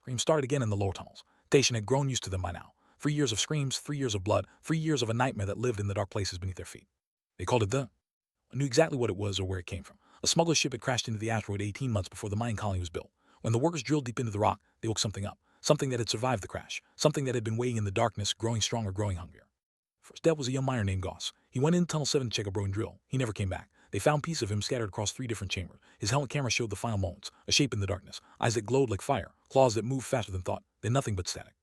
Screams started again in the lower tunnels. Station had grown used to them by now. 3 years of screams, 3 years of blood, 3 years of a nightmare that lived in the dark places beneath their feet. They called it the. I knew exactly what it was or where it came from. A smuggler ship had crashed into the asteroid 18 months before the mining colony was built. When the workers drilled deep into the rock, they woke something up. Something that had survived the crash. Something that had been waiting in the darkness, growing stronger, growing hungrier. First death was a young miner named Goss. He went in Tunnel 7 to check a broken drill. He never came back. They found pieces of him scattered across 3 different chambers. His helmet camera showed the final moments, a shape in the darkness, eyes that glowed like fire, claws that moved faster than thought, then nothing but static.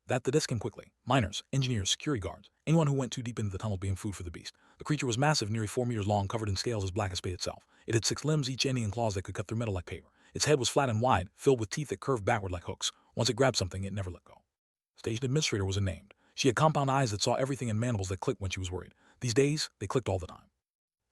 The deaths came quickly. Miners, engineers, security guards, anyone who went too deep into the tunnel being food for the beast. The creature was massive, nearly 4 meters long, covered in scales as black as space itself. It had 6 limbs, each ending in claws that could cut through metal like paper. Its head was flat and wide, filled with teeth that curved backward like hooks. Once it grabbed something, it never let go. Station administrator was unnamed. She had compound eyes that saw everything and mandibles that clicked when she was worried. These days, they clicked all the time.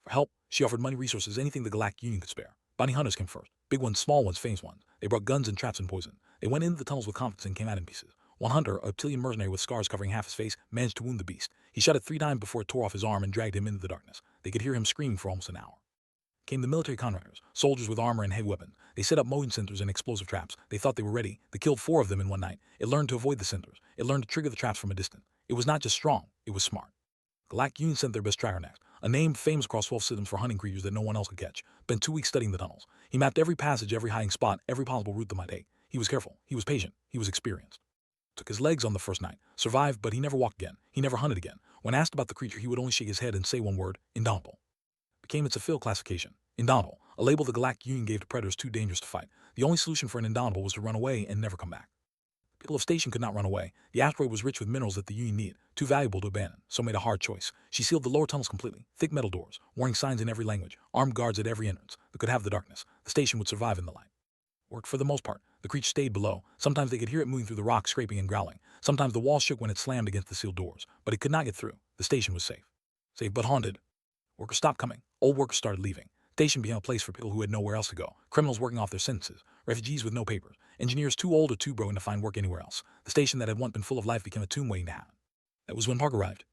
For help, she offered money, resources, anything the Galactic Union could spare. Bounty hunters came first. Big ones, small ones, famous ones. They brought guns and traps and poison. They went into the tunnels with confidence and came out in pieces. One hunter, a reptilian mercenary with scars covering half his face, managed to wound the beast. He shot it 3 times before it tore off his arm and dragged him into the darkness. They could hear him screaming for almost an hour. Came the military contractors, soldiers with armor and heavy weapons. They set up motion sensors and explosive traps. They thought they were ready. They killed 4 of them in one night. It learned to avoid the sensors. It learned to trigger the traps from a distance. It was not just strong, it was smart. Galactic Union sent their best tracker next, a name famous across 12 systems for hunting creatures that no one else could catch. Spent 2 weeks studying the tunnels. He mapped every passage, every hiding spot, every possible route they might take. He was careful. He was patient. He was experienced. Took his legs on the first night. Survived, but he never walked again. He never hunted again. When asked about the creature, he would only shake his head and say one word: indomitable. Became its official classification. Indomitable, a label the Galactic Union gave to predators too dangerous to fight. The only solution for an indomitable was to run away and never come back. People of Station could not run away. The asteroid was rich with minerals that the Union needed, too valuable to abandon, so made a hard choice. She sealed the lower tunnels completely, thick metal doors, warning signs in every language, armed guards at every entrance that could have the darkness. The station would survive in the light. Worked for the most part. The creature stayed below. Sometimes they could hear it moving through the rock, scraping and growling. Sometimes the walls shook when it slammed against the sealed doors, but it could not get through. The station was safe. Safe but haunted. Workers stopped coming. Old workers started leaving. Station became a place for people who had nowhere else to go. Criminals working off their sentences. Refugees with no papers. Engineers too old or too broken to find work anywhere else. The station that had once been full of life became a tomb waiting to happen. That was when Park arrived.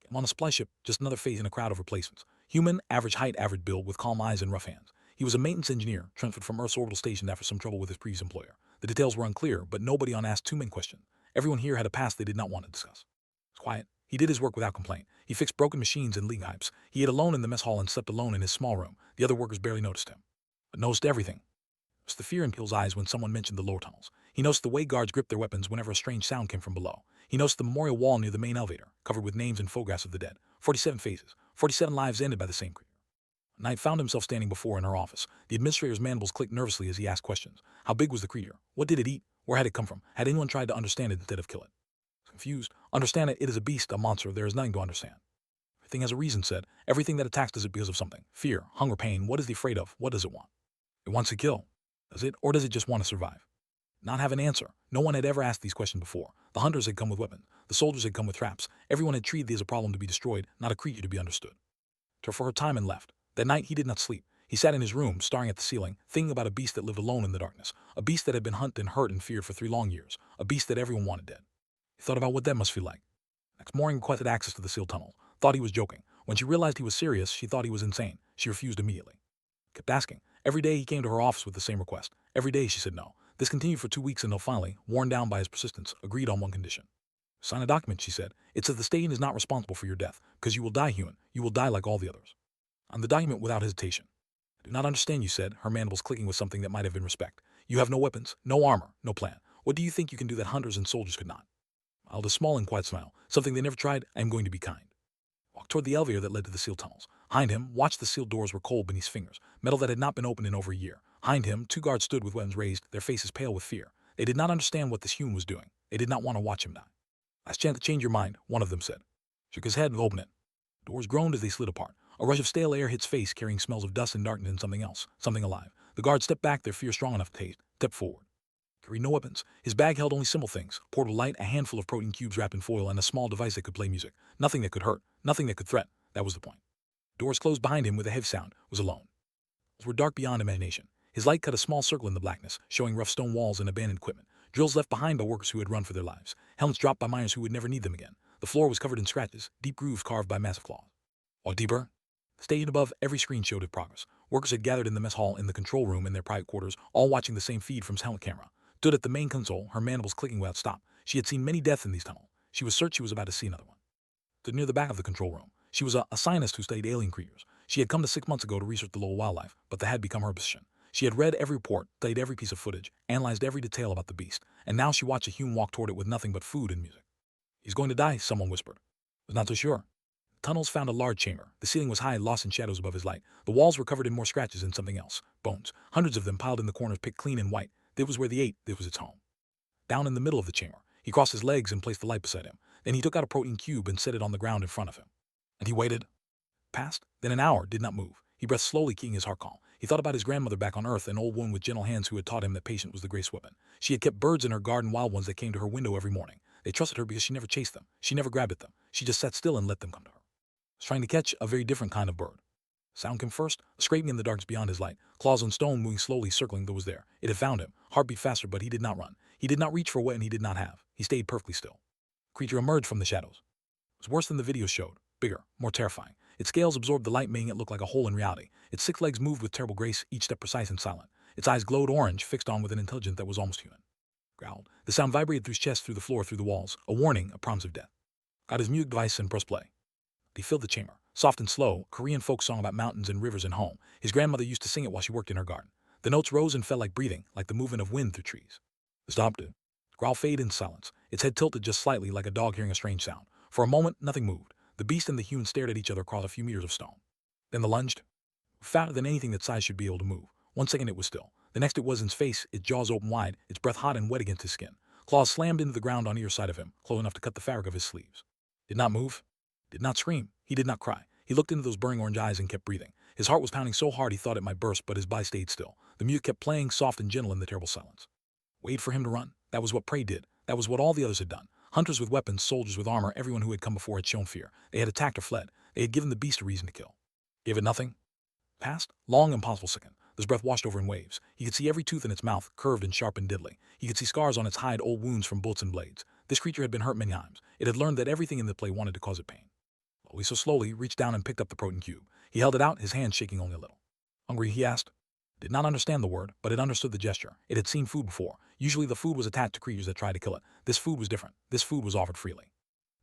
Came on a supply ship, just another face in a crowd of replacements. Human, average height, average build, with calm eyes and rough hands. He was a maintenance engineer, transferred from Earth's orbital station after some trouble with his previous employer. The details were unclear, but nobody on asked too many questions. Everyone here had a past they did not want to discuss. It was quiet. He did his work without complaint. He fixed broken machines and leak pipes. He ate alone in the mess hall and slept alone in his small room. The other workers barely noticed him, but noticed everything. It was the fear in people's eyes when someone mentioned the lower tunnels. He noticed the way guards gripped their weapons whenever a strange sound came from below. He noticed the memorial wall near the main elevator, covered with names and photographs of the dead. 47 faces, 47 lives ended by the same creature. Knight found himself standing before in her office. The administrator's mandibles clicked nervously as he asked questions. How big was the creature? What did it eat? Where had it come from? Had anyone tried to understand it instead of kill it? Confused. Understand it. It is a beast, a monster. There is nothing to understand. Everything has a reason, said. Everything that attacks does it because of something. Fear, hunger, pain. What is it afraid of? What does it want? It wants to kill. Does it? Or does it just want to survive? Not have an answer. No one had ever asked these questions before. The hunters had come with weapons. The soldiers had come with traps. Everyone had treated these as a problem to be destroyed, not a creature to be understood. Turned for her time and left. That night he did not sleep. He sat in his room, staring at the ceiling, thinking about a beast that lived alone in the darkness. A beast that had been hunted and hurt and feared for 3 long years. A beast that everyone wanted dead. He thought about what that must feel like. Next morning requested access to the sealed tunnel. Thought he was joking. When she realized he was serious, she thought he was insane. She refused immediately. Kept asking. Every day he came to her office with the same request. Every day she said no. This continued for 2 weeks until finally, worn down by his persistence, agreed on one condition. Sign a document, she said. It says the station is not responsible for your death, because you will die human. You will die like all the others. On the document without hesitation. I do not understand, you said, her mandibles clicking with something that might have been respect. You have no weapons, no armor, no plan. What do you think you can do that hunters and soldiers could not? Smiled a small and quiet smile. Something they never tried. I am going to be kind. Walked toward the elevator that led to the sealed tunnels. Behind him, watched the sealed doors were cold beneath his fingers, metal that had not been opened in over a year. Behind him, 2 guards stood with weapons raised, their faces pale with fear. They did not understand what this human was doing. They did not want to watch him die. Last chance to change your mind, one of them said. Shook his head and opened it. Doors groaned as they slid apart. A rush of stale air hit his face, carrying smells of dust and darkness and something else, something alive. The guards stepped back, their fear strong enough to taste, stepped forward. Carried no weapons. His bag held only simple things: portable light, a handful of protein cubes wrapped in foil, and a small device that could play music. Nothing that could hurt, nothing that could threaten. That was the point. Doors closed behind him with a heavy sound. Was alone. Walls were dark beyond imagination. His light cut a small circle in the blackness, showing rough stone walls and abandoned equipment. Drills left behind by workers who had run for their lives. Helmets dropped by miners who would never need them again. The floor was covered in scratches, deep grooves carved by massive claws. Or deeper. The station above, every screen showed its progress. Workers had gathered in the mess hall, in the control room, in their private quarters, all watching the same feed from his helmet camera. Stood at the main console, her mandibles clicking without stop. She had seen many deaths in these tunnels. She was certain she was about to see another one. Stood near the back of the control room. She was a scientist who studied alien creatures. She had come to 6 months ago to research the local wildlife, but that had become her obsession. She had read every report, studied every piece of footage, analyzed every detail about the beast, and now she watched a human walk toward it with nothing but food and music. He's going to die, someone whispered. Was not so sure. Tunnels found a large chamber. The ceiling was high, lost in shadows above his light. The walls were covered in more scratches and something else. Bones. Hundreds of them piled in the corners, picked clean and white. This was where they ate. This was its home. Down in the middle of the chamber, he crossed his legs and placed the light beside him. Then he took out a protein cube and set it on the ground in front of him. And he waited. Passed. Then an hour, did not move. He breathed slowly, keeping his heart calm. He thought about his grandmother back on Earth, an old woman with gentle hands who had taught him that patience was the greatest weapon. She had kept birds in her garden, wild ones that came to her window every morning. They trusted her because she never chased them. She never grabbed at them. She just sat still and let them come to her. He was trying to catch a very different kind of bird. Sound came first, a scraping in the darkness beyond his light. Claws on stone moving slowly, circling, that was there. It had found him. Heart beat faster, but he did not run. He did not reach for what he did not have. He stayed perfectly still. The creature emerged from the shadows. It was worse than the video showed. Bigger, more terrifying. Its scales absorbed the light, making it look like a hole in reality. Its 6 legs moved with terrible grace, each step precise and silent. Its eyes glowed orange, fixed on with an intelligence that was almost human. Growled. The sound vibrated through his chest, through the floor, through the walls. A warning, a promise of death. Got his mute device and pressed play. He filled the chamber. Soft and slow, Korean folk song about mountains and rivers and home. His grandmother used to sing it while she worked in her garden. The notes rose and fell like breathing, like the movement of wind through trees. It stopped it. The growl faded in silence. Its head tilted just slightly, like a dog hearing a strange sound. For a moment, nothing moved. The beast and the human stared at each other across a few meters of stone. Then the lunged. Faster than anything that size should be able to move. 1 second it was still. The next it was in his face, its jaws open wide, its breath hot and wet against his skin. Claws slammed into the ground on either side of him, close enough to cut the fabric of his sleeves. Did not move. Did not scream. He did not cry. He looked into those burning orange eyes and kept breathing. His heart was pounding so hard he thought it might burst, but his body stayed still. The music kept playing soft and gentle in the terrible silence. Wait for him to run. That was what prey did. That was what all the others had done. Hunters with weapons, soldiers with armor, everyone who had come before had shown fear. They had attacked or fled. They had given the beast a reason to kill. Gave it nothing. Passed. Long, impossible second. His breath washed over in waves. He could see every tooth in its mouth, curved and sharp and diddly. He could see scars on its hide, old wounds from bullets and blades. This creature had been hurt many times. It had learned that everything in the play wanted to cause it pain. Slowly, reached down and picked up the protein cube. He held it out, his hand shaking only a little. Hungry, he asked. Did not understand the word, but it understood the gesture. It had seen food before. Usually the food was attached to creatures that tried to kill it. This food was different. This food was offered freely.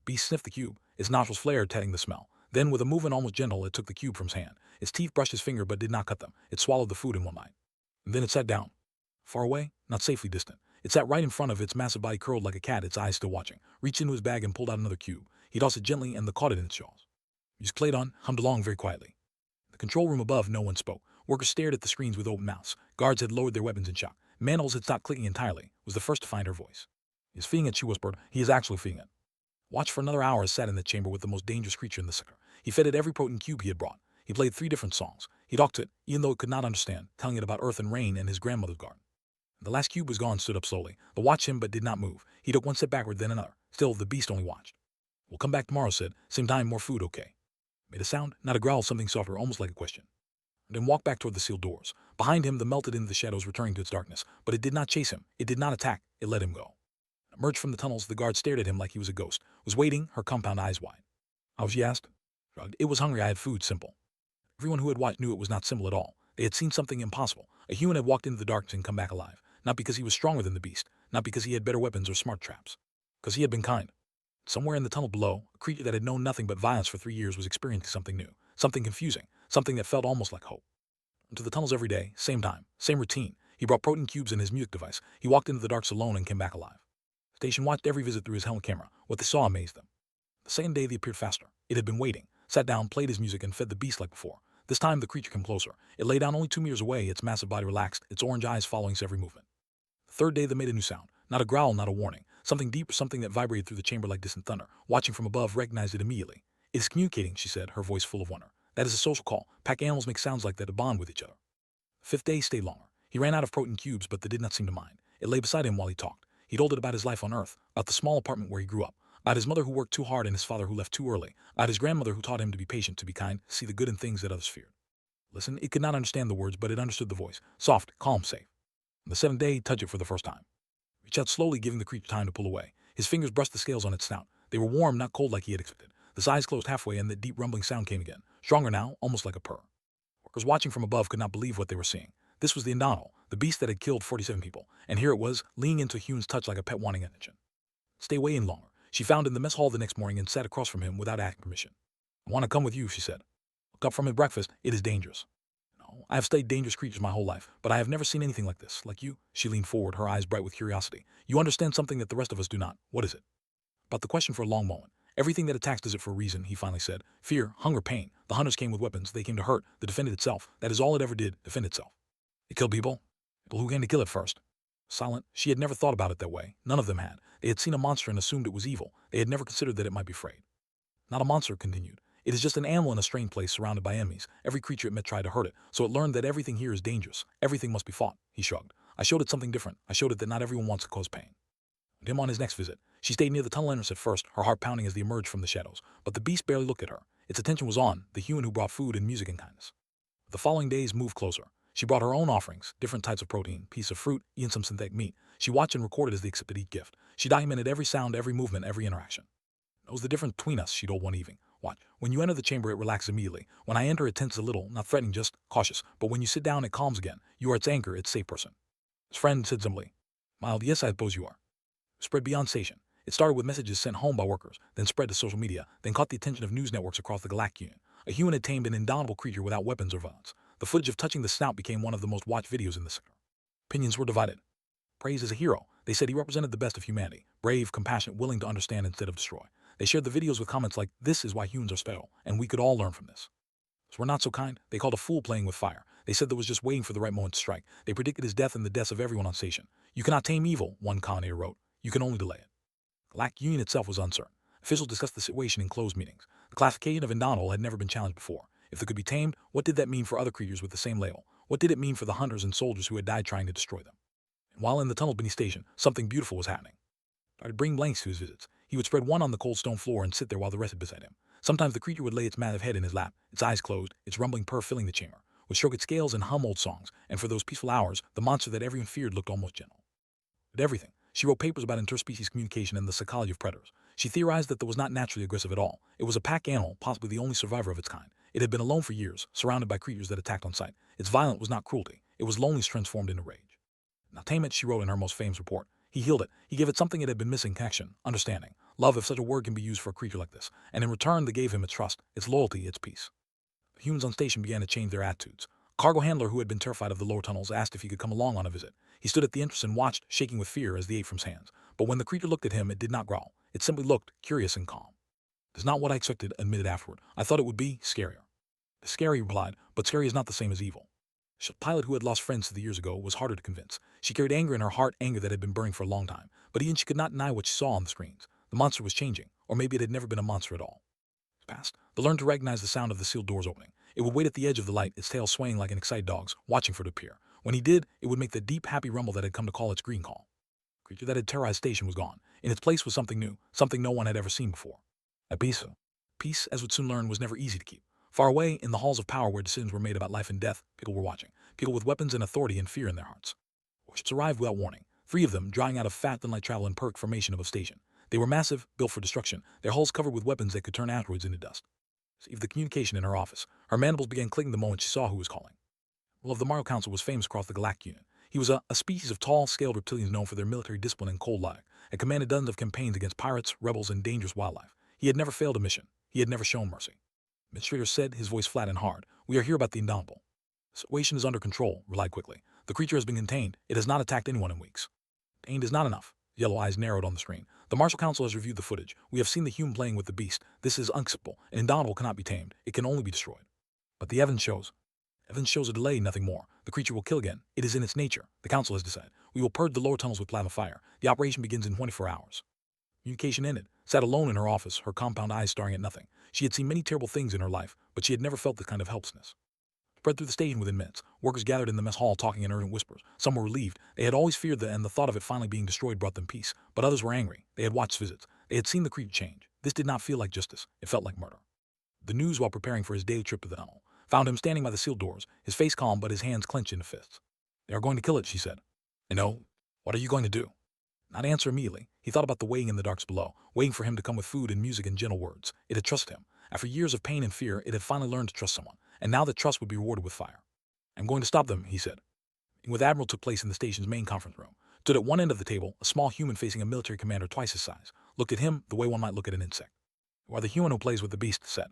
Beast sniffed the cube. Its nostrils flared, testing the smell. Then, with a movement almost gentle, it took the cube from his hand. Its teeth brushed his finger but did not cut them. It swallowed the food in one bite. And then it sat down. Far away, not safely distant. It sat right in front of its massive body, curled like a cat, its eyes still watching. Reached into his bag and pulled out another cube. He tossed it gently and caught it in its jaws. Music played on, hummed along very quietly. The control room above, no one spoke. Workers stared at the screens with open mouths. Guards had lowered their weapons in shock. Mandibles had stopped clicking entirely. Was the first to find her voice. He is feeding it, she whispered. He is actually feeding it. Watched for another hour as sat in the chamber with the most dangerous creature in the sector. He fed it every protein cube he had brought. He played 3 different songs. He talked to it, even though it could not understand, telling it about earth and rain and his grandmother's garden. The last cube was gone, stood up slowly. But watched him but did not move. He took 1 step backward, then another. Still, the beast only watched. We'll come back tomorrow, said. Same time, more food, okay. Made a sound, not a growl, something softer, almost like a question. Then walked back toward the sealed doors. Behind him, the melted into the shadows, returning to its darkness. But it did not chase him. It did not attack. It let him go. Emerged from the tunnels, the guard stared at him like he was a ghost. Was waiting, her compound eyes wide. How, she asked? Shrugged. It was hungry, I had food, simple. Everyone who had watched knew it was not simple at all. They had seen something impossible. A human had walked into the darkness and come back alive. Not because he was stronger than the beast. Not because he had better weapons or smart traps. Because he had been kind. Somewhere in the tunnel below, a creature that had known nothing but violence for 3 years was experiencing something new. Something confusing. Something that felt almost like hope. Into the tunnels every day, same time, same routine. He brought protein cubes in his music device. He walked into the darks alone and came back alive. Station watched every visit through his helmet camera. What they saw amazed them. The second day they appeared faster. It had been waiting. Sat down, played his music, and fed the beast like before. This time the creature came closer. It lay down only 2 meters away, its massive body relaxed, its orange eyes following its every movement. The third day they made a new sound. Not a growl, not a warning. Something deep, something that vibrated through the chamber like distant thunder. Watching from above, recognized it immediately. It is communicating, she said, her voice full of wonder. That is a social call. Pack animals make sounds like that to bond with each other. The 5th day stayed longer. He ran out of protein cubes, but they did not seem to mind. It lay beside him while he talked. He told it about his life on Earth, about the small apartment where he grew up, about his mother who worked too hard and his father who left too early, about his grandmother who taught him to be patient, to be kind, see the good in things that others feared. Listen, it could not understand the words, but it understood the voice. Soft, calm, safe. On the 7th day, he touched it for the first time. Reached out slowly, giving the creature time to pull away. His fingers brushed the scales on its snout. They were warm, not cold like he had expected. The eyes closed halfway and the deep rumbling sound came again. Stronger now, almost like a purr. Workers watching from above could not believe what they were seeing. This was the Indomitable, the beast that had killed 47 people, and here it was, leaning into Hume's touch like a pet wanting attention. Stay away any longer. She found in the mess hall the next morning and sat across from him without asking permission. I want to come with you, she said. Look up from his breakfast. It is dangerous. No, I have studied dangerous creatures my whole life, but I have never seen anything like this. Like you. She leaned forward, her eyes bright with curiosity. You understand something that the rest of us do not. What is it? About the question for a long moment. Everything that attacks does it for a reason, he finally said. Fear, hunger, pain. The hunters came with weapons. They came to hurt, to defend itself. That is all it ever did, defend itself. It killed people? People who came to kill it first. Silent, she had never thought about it that way. None of them had. They had seen a monster and assumed it was evil. They had never considered that it might be afraid. Not a monster, continued. It is just an animal in a strange place surrounded by enemies. Every creature it met tried to hurt it, so it learned that everything here is dangerous. Everything must be fought, he shrugged. I showed it something different. I showed it that not everyone wants to cause pain. And him on his next visit. She stayed near the tunnel entrance at first, her heart pounding as they emerged from the shadows. But the beast barely looked at her. Its attention was on the human who brought food and music and kindness. The following days moved closer. She brought her own offerings, different types of protein, piece of fruit, even some synthetic meat. She watched and recorded as they accepted each gift. She documented every sound, every movement, every interaction. It was the difference between us, she told one evening. Watch. When you enter the chamber, it relaxes immediately. When I enter, it tenses a little, not threatening, just cautious. But when you sit down, it calms again. You are its anchor, its safe person. His friend said simply. Mild, yes, I suppose you are. Spread beyond station. It started with messages sent home by workers, then spread to social media, then caught the attention of news networks across the Galactic Union. A human had tamed an indomitable creature without weapons or violence. The footage of touching the snout became one of the most watched videos in the sector. Opinions were divided. Praised as a hero, they said he represented the best of humanity, brave, compassionate, willing to understand instead of destroy. They shared the videos with comments like, this is why humans are special, and we could all learn from this. So we're not so kind. They called a fool playing with fire. They said that was just waiting for the right moment to strike. They predicted his death and the deaths of everyone on station. You cannot tame evil, one commentator wrote. You can only delay it. The Galactic Union itself was uncertain. Officials discussed the situation in closed meetings. The classification of indomitable had never been challenged before. If they could be tamed, what did that mean for other creatures with the same label? What did it mean for the hunters and soldiers who had died trying to destroy them? And while in the tunnel beneath station, something beautiful was happening. Started bringing blanks to his visits. He would spread one on the cold stone floor and sit there while the rest sat beside him. Sometimes the creature would lay its massive head in his lap, its eyes closed, its rumbling purr filling the chamber, would stroke its scales and hum old songs, and for those peaceful hours, the monster that everyone feared looked almost gentle. Did everything. She wrote papers about interspecies communication and the psychology of predators. She theorized that it was not naturally aggressive at all. It was a pack animal, possibly the only survivor of its kind. It had been alone for years, surrounded by creatures that attacked on sight. Its violence was not cruelty. It was loneliness transformed into rage. Now Tamed, she wrote in her most famous report. He healed it. He gave it something it had been missing, connection, understanding, love if such a word can be used for a creature like this. And in return, they gave him its trust, its loyalty, its peace. The humans on station began to change their attitudes. A cargo handler who had been terrified of the lower tunnels asked if he could come along on a visit. He stood at the entrance and watched, shaking with fear as they ate from his hands. But when the creature looked at him, it did not growl. It simply looked, curious and calm. It's not what I expected, admitted afterward. I thought it would be scarier. Scary, replied, but scary is not the same as evil. The pilot who had lost friends 3 years ago was harder to convince. She carried anger in her heart, anger that had been burning for a long time. But even she could not deny what she saw on the screens. The monster was changing, or maybe it had never been a monster at all. Past, but learned to recognize the sound of the sealed doors opening. It would wait at the edge of the light, its tail swaying like an excited dog's, watching for it to appear. When he did, it would make the deep, happy rumble that had come to call its green call. The creature that had terrorized station was gone. In its place was something new, something no one had ever seen before. A peace. Peace, as would soon learn, was never easy to keep. Far away, in the halls of power where decisions were made about life and death, people were watching. People with weapons and authority and fear in their hearts. Warships arrived without warning. 3 of them, drying out of fat and light travel in perfect formation of a station. They were massive, built for destruction, their hulls covered with weapons that could turn asteroids into dust. Received the communication in her office. Her mandibles began clicking the moment she saw who was calling. Well, of the Mario Council was famous across the Galactic Union. He was a species of tall, scaled reptilians known for their military discipline and cold life, and commanded dozens of campaigns against pirates, rebels, and dangerous wildlife. He had never failed a mission. He had never shown mercy. The administrator said, his voice flat and hard, "We are here about the indomitable. The situation is under control," replied quickly. "The creature has been contained. It has not attacked anyone in weeks." Contained is not enough. Yellow eyes narrowed on the screen. "The Martial Council has reviewed the footage. We have seen the human playing with the beast. This is unacceptable. An indomitable cannot be tamed. It can only be destroyed." But the evidence shows. Evidence shows a delay, nothing more. The creature will kill again. It is in its nature. The council has decided. We will purge the lower tunnels with plasma fire. The operation begins in 24 hours. Communication ended. Sat alone in her office, her compound eyes staring at nothing. She had seen many terrible things in her life, but she had never felt this kind of helplessness. Spread through the station within minutes. Workers gathered in the mess hall talking in urgent whispers. Some were relieved. They had always feared that, and the thought of it finally being destroyed brought them peace. But others were angry. They had watched visits. They had seen the creature change. This did not feel like justice. It felt like murder. The news, while preparing for his daily trip to the tunnel, found him standing by the sealed doors, his face calm but his hands clenched into fists. "They are going to kill it," she said. "I know. What are you going to do?" Not answer immediately. He thought about the waiting in the darks below, waiting for him to come with food and music and gentle words. It had trusted him. After years of pain and fear, it had finally learned to trust someone, and now that trust would be rewarded with fire. "I'm going to stop them," he said. with Admiral took place in the station's main conference room. Stood at one end of the table, a small human facing a military commander twice his size. Looked at him the way one might look at an insect. "You are the human who plays with the beast," said.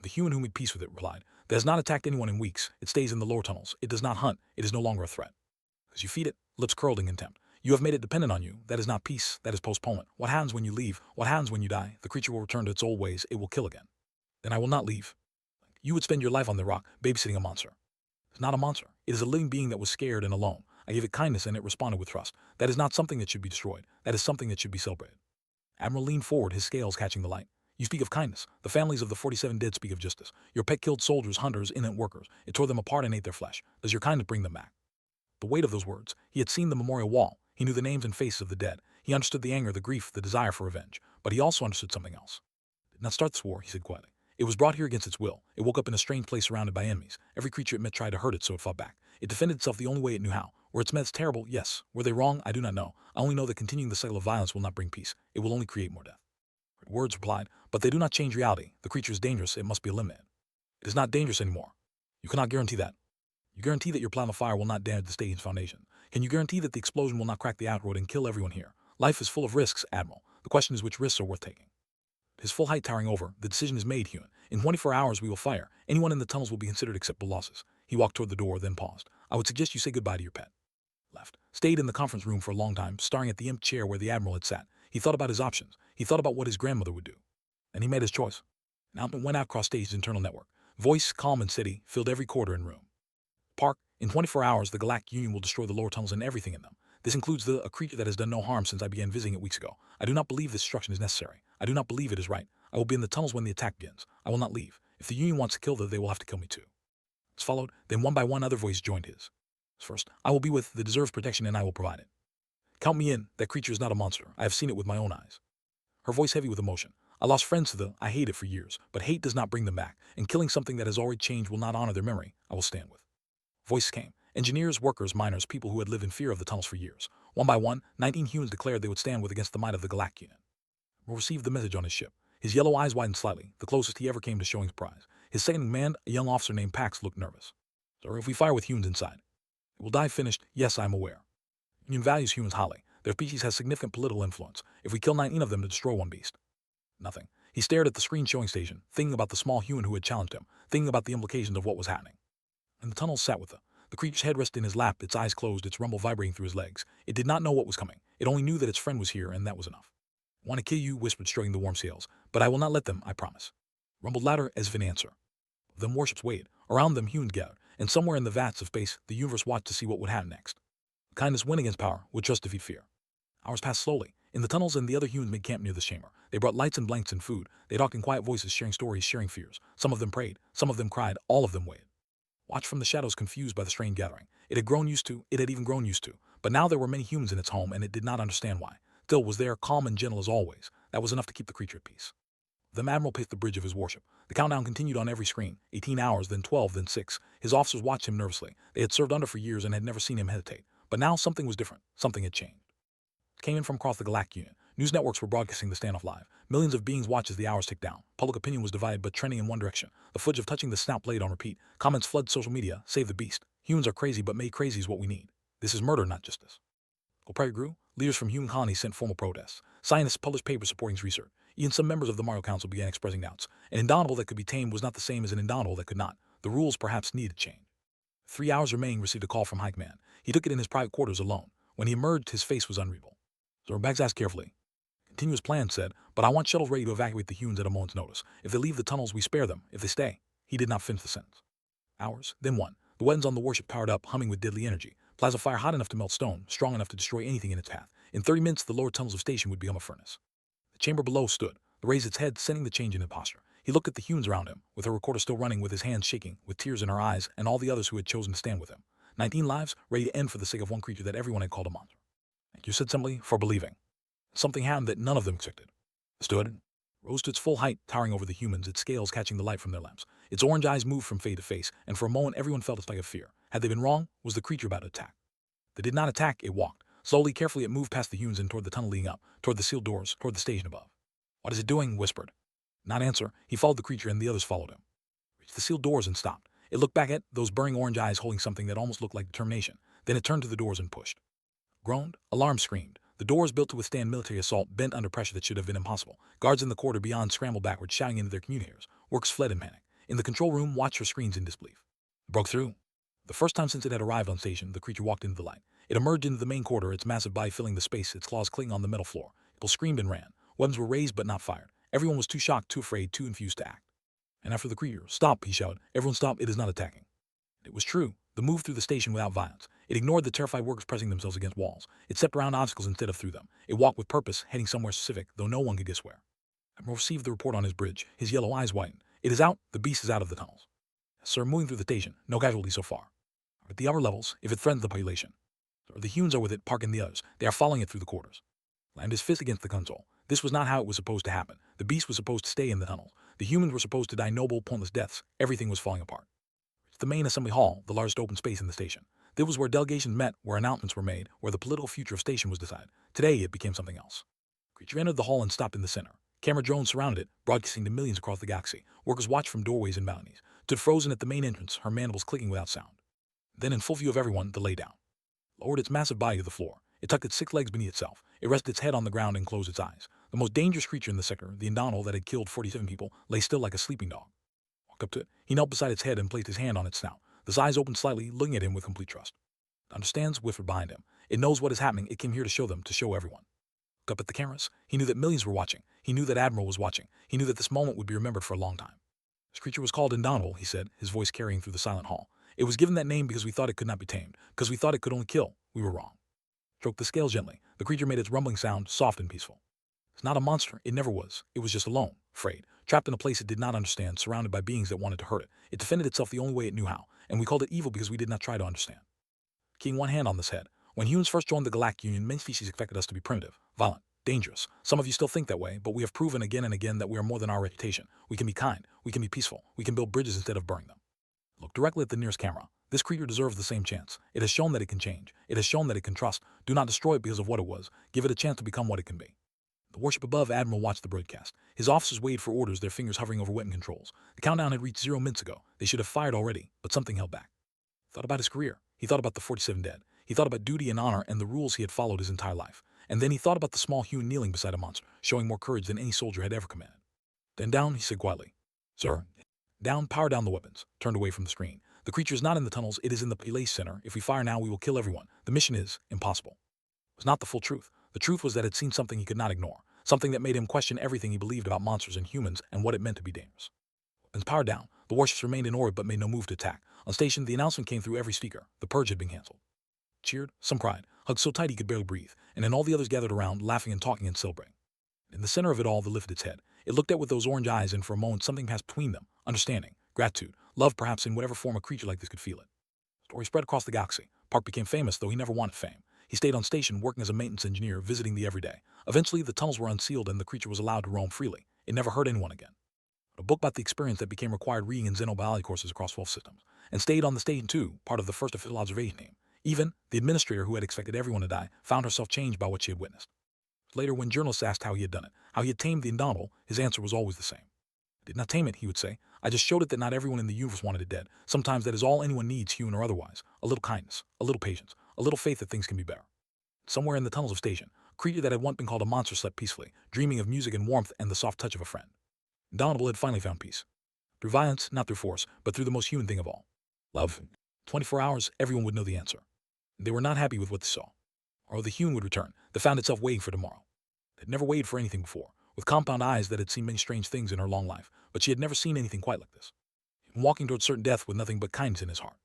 "The human who made peace with it," replied. "That has not attacked anyone in weeks. It stays in the lower tunnels. It does not hunt. It is no longer a threat. As you feed it," lips curled in contempt, "you have made it dependent on you. That is not peace. That is postponement. What happens when you leave? What happens when you die? The creature will return to its old ways. It will kill again." "Then I will not leave." "You would spend your life on the rock, babysitting a monster." "It's not a monster. It is a living being that was scared and alone. I gave it kindness and it responded with trust. That is not something that should be destroyed. That is something that should be celebrated." Admiral leaned forward, his scales catching the light. "You speak of kindness. The families of the 47 dead speak of justice. Your pet killed soldiers, hunters, innocent workers. It tore them apart and ate their flesh. Does your kindness bring them back?" The weight of those words. He had seen the memorial wall. He knew the names and faces of the dead. He understood the anger, the grief, the desire for revenge. But he also understood something else. "It did not start this war," he said quietly. "It was brought here against its will. It woke up in a strange place surrounded by enemies. Every creature it met tried to hurt it, so it fought back. It defended itself the only way it knew how. Were its methods terrible? Yes. Were they wrong? I do not know. I only know that continuing the cycle of violence will not bring peace. It will only create more death." Words replied, "But they do not change reality. The creature is dangerous. It must be eliminated." "It is not dangerous anymore." "You cannot guarantee that." "You guarantee that your plasma fire will not damage the station's foundation. Can you guarantee that the explosion will not crack the outroad and kill everyone here? Life is full of risks, Admiral. The question is which risks are worth taking." His full height towering over, "The decision is made, human. In 24 hours we will fire. Anyone in the tunnels will be considered acceptable losses." He walked toward the door, then paused. "I would suggest you say goodbye to your pet." Left. Stayed in the conference room for a long time, staring at the empty chair where the Admiral had sat. He thought about his options. He thought about what his grandmother would do. And he made his choice. Announcement went out across stage's internal network. Voice, calm and steady, filled every corridor and room. "Park, in 24 hours the Galactic Union will destroy the lower tunnels and everything in them. This includes a creature that has done no harm since I began visiting it weeks ago. I do not believe this destruction is necessary. I do not believe it is right. I will be in the tunnels when the attack begins. I will not leave. If the Union wants to kill them, they will have to kill me too." This followed, then one by one other voices joined his. First, "I will be with the deserves protection and I will provide it. Count me in. That creature is not a monster. I have seen it with my own eyes." Her voice heavy with emotion. "I lost friends to the I hated for years, but hate does not bring them back, and killing something that has already changed will not honor their memory. I will stand with." Voices came. Engineers, workers, miners, people who had lived in fear of the tunnels for years. One by one, 19 humans declared they would stand with against the might of the Galactic Union. Will received the message on his ship. His yellow eyes widened slightly, the closest he ever came to showing surprise. His second in command, a young officer named Pax, looked nervous. "Sir, if we fire with humans inside, it will die finished. Yes, I am aware. Union values humans highly. Their species has significant political influence. If we kill 19 of them to destroy one beast." Nothing. He stared at the screen showing station, thinking about the small human who had challenged him, thinking about the implications of what was happening. And the tunnels sat with him. The creature's head rested in his lap, its eyes closed, its rumble vibrating through his legs. It did not know what was coming. It only knew that its friend was here, and that was enough. "Want to kill you," whispered, stroking the warm scales. "But I will not let them, I promise." Rumbled louder as if in answer. Then warships waited. Around them humans gathered, and somewhere in the vats of space, the universe watched to see what would happen next. Kindness win against power, would trust defeat fear. Hours passed slowly. In the tunnels, and the other humans made camp near the chamber. They brought lights and blankets and food. They talked in quiet voices, sharing stories, sharing fears. Some of them prayed. Some of them cried. All of them waited. Watched from the shadows, confused by the strange gathering. It had even grown used to. But now there were many humans in its home, and it did not understand why. Still was there, calm and gentle as always. That was enough to keep the creature at peace. The Admiral paced the bridge of his warship. The countdown continued on every screen. 18 hours, then 12, then 6. His officers watched him nervously. They had served under for years and had never seen him hesitate. But now something was different. Something had changed. It came in from across the Galactic Union. News networks were broadcasting the standoff live. Millions of beings watched as the hours ticked down. Public opinion was divided but trending in one direction. The footage of touching the snout played on repeat. Comments flooded social media. "Save the beast. Humans are crazy, but made crazy is what we need. This is murder, not justice." Pressure grew. Leaders from human colonies sent formal protests. Scientists published papers supporting his research. Even some members of the Mario Council began expressing doubts. An indomitable that could be tamed was not the same as an indomitable that could not. The rules perhaps needed change. 3 hours remaining, received a call from High Command. He took it in his private quarters alone. When he emerged, his face was unreadable. Zorbax asked carefully. "Continue as planned," said, "but I want shuttles ready to evacuate the humans at a moment's notice. If they leave the tunnels, we spare them. If they stay..." He did not finish the sentence. Hours, then one. The weapons on the warship powered up, humming with deadly energy. Plasma fire hot enough to melt stone, strong enough to destroy anything in its path. In 30 minutes, the lower tunnels of station would become a furnace. The chamber below stood, raised its head, sending the change in posture. He looked at the humans around him, with her recorder still running, with his hands shaking, with tears in her eyes, and all the others who had chosen to stand with him. 19 lives, ready to end for the sake of one creature that everyone had called a monster. "Thank you," said simply, "for believing." Something happened that none of them expected. Stood, rose to its full height, towering over the humans, its scales catching the light from their lamps. Its orange eyes moved from face to face, and for a moment everyone felt a spike of fear. Had they been wrong? Was the creature about to attack? They did not attack, it walked. Slowly, carefully, it moved past the humans and toward the tunnel leading up, toward the sealed doors, toward the station above. "What is it doing?" whispered. Not answer, he followed the creature and the others followed him. Reached the sealed doors and stopped. It looked back at those burning orange eyes holding something that almost looked like determination. Then it turned to the doors and pushed. Groaned. Alarm screamed. The doors built to withstand military assault bent under pressure that should have been impossible. Guards in the corridor beyond scrambled backward, shouting into their communicators. Workers fled in panic. In the control room, watched for screens in disbelief. It broke through. The first time since it had arrived on station, the creature walked into the light. It emerged into the main corridor, its massive body filling the space, its claws clicking on the metal floor. People screamed and ran. Weapons were raised but not fired. Everyone was too shocked, too afraid, too confused to act. And after the creature, "Stop," he shouted. "Everyone stop, it is not attacking." It was true. The move through the station without violence. It ignored the terrified workers pressing themselves against walls. It stepped around obstacles instead of through them. It walked with purpose, heading somewhere specific, though no one could guess where. Admiral received the report on his bridge. His yellow eyes widened. "It is out. The beast is out of the tunnels." "Sir, moving through the station. No casualties so far." "At the upper levels, if it threatens the population." "Sir, the humans are with it, parking the others. They are following it through the corridors." Slammed his fist against the console. This was not how it was supposed to happen. The beast was supposed to stay in the tunnels. The humans were supposed to die noble, pointless deaths. Everything was falling apart. The main assembly hall, the largest open space in the station. This was where delegations met, where announcements were made, where the political future of station was decided. Today, it became something else. Creature entered the hall and stopped in the center. Camera drones surrounded it, broadcasting to millions across the galaxy. Workers watched from doorways and balconies. Stood frozen at the main entrance, her mandibles clicking without sound. Then, in full view of everyone, the lay down. Lowered its massive body to the floor. It tucked its 6 legs beneath itself. It rested its head on the ground and closed its eyes. The most dangerous creature in the sector, the Indomitable that had killed 47 people, lay still like a sleeping dog. Walked up to it. He knelt beside its head and placed his hand on its snout. The eyes opened slightly, looking at him with complete trust. It understands, whispered behind him. It knows what is happening. It came here to show them, to show everyone. Looked up at the cameras. He knew that millions were watching. He knew that Admiral was watching. He knew that this moment would be remembered for a long time. This creature was called Indomitable, he said, his voice carrying through the silent hall. It was given that name because we thought it could not be tamed, because we thought it could only kill. We were wrong. Stroked the scales gently. The creature made its rumbling sound, soft and peaceful. It's not a monster. It never was. It was just alone, afraid, trapped in a place it did not understand, surrounded by beings that wanted to hurt it. It defended itself the only way it knew how, and we called it evil because we did not try to understand. Keeping one hand on this head. When humans first joined the Galactic Union, many species expected us to be primitive, violent, dangerous. Some of you still think that way, but we have proven again and again that we are more than our reputation. We can be kind. We can be peaceful. We can build bridges instead of burning them. Look directly at the nearest camera. This creature deserves the same chance. It has shown that it can change. It has shown that it can trust. Do not destroy it because of what it was. Give it a chance to become what it can be. The warship above, Admiral watched the broadcast. His officers waited for orders, their fingers hovering over weapon controls. The countdown had reached 0 minutes ago. They should have fired already, but something held back. He thought about his career. He thought about the 47 dead. He thought about duty and honor and the rules he had followed his entire life. And then he thought about the small human kneeling beside a monster, showing more courage than any soldier had ever commanded. Then down, he said quietly. "Sir." Down, power down the weapons. Turned away from the screen. The creature is not in the tunnels, it is in the Place Center. If we fire now, we will kill everyone. The mission is impossible. It was not the full truth. The truth was that it had seen something he could not ignore. Something that made him question everything he believed about monsters and humans and what it meant to be dangerous. Weapons powered down. The warships remained in orbit but made no move to attack. On station, the announcement came through every speaker. The purge had been canceled. Cheered. Some cried. Hugged so tight he could barely breathe. And then all the others gathered around, laughing and talking and celebrating. In the center of it all, the lifted its head. It looked at with those orange eyes, and for a moment something passed between them. Understanding. Gratitude. Love, perhaps, in whatever form a creature like this could feel it. Story spread across the galaxy. Park became famous, though he never wanted fame. He stayed on station, working as a maintenance engineer, visiting the everyday. Eventually, the tunnels were unsealed and the creature was allowed to roam freely. It never hurt anyone again. A book about the experience that became required reading in xenobiology courses across 12 systems. And stayed on the station too, part of the first official observation team. Even, the administrator who had expected everyone to die, found herself changed by what she had witnessed. Later, when journalists asked how he had done it, how he had tamed the Indomitable, his answer was always the same. "I did not tame it," he would say. "I just showed it that not everyone in the universe wanted it dead. Sometimes that is all anyone needs, human or otherwise. A little kindness, a little patience, a little faith that things can be better." Somewhere in the tunnels of station, a creature that had once been called a monster slept peacefully, dreaming of music and warmth and the soft touch of a friend. Indomitable had finally found peace. Through violence, not through force, but through the most human thing of all. Love. 24 hours, everyone would know the answer. They were not happy with what they saw. Or the human would return, that found itself waiting for tomorrow. It had never waited for anything before, with compound eyes that had seen many strange things in her long life, but she had never seen anything quite like this. And walking towards certain death with nothing but kindness in his heart.